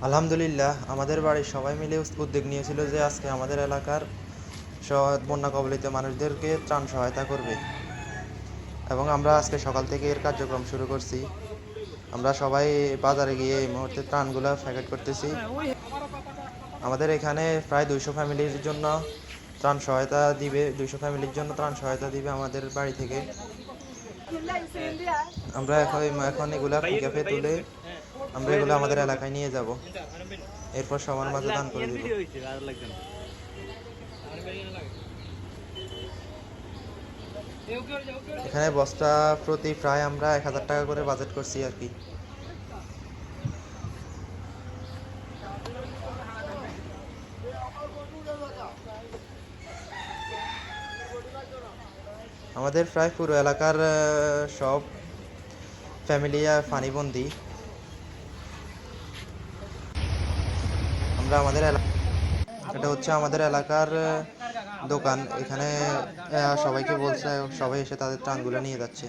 আলহামদুলিল্লাহ, আমাদের বাড়ির সবাই মিলে উদ্যোগ নিয়েছিল যে আজকে আমাদের এলাকার বন্যা কবলিত মানুষদেরকে ত্রাণ সহায়তা করবে। এবং আমরা আজকে সকাল থেকে এর কার্যক্রম শুরু করছি। আমরা সবাই বাজারে গিয়ে এই মুহূর্তে ত্রাণগুলো প্যাকেট করতেছি। আমাদের এখানে প্রায় 200 ফ্যামিলির জন্য ত্রাণ সহায়তা দিবে আমাদের বাড়ি থেকে। আমরা এখন এগুলা পিকআপে তুলে আমরা এগুলো আমাদের এলাকায় নিয়ে যাব, এরপর সবার মাঝে দান করে দিব। এখানে বস্তা প্রতি প্রায় আমরা 1000 টাকা করে বাজেট করছি আর কি। আমাদের প্রায় পুরো এলাকার সব ফ্যামিলি পানিবন্দী। আমরা এটা হচ্ছে আমাদের এলাকার দোকান। এখানে সবাইকে বলছে, সবাই এসে তাদের ত্রাণগুলো নিয়ে যাচ্ছে।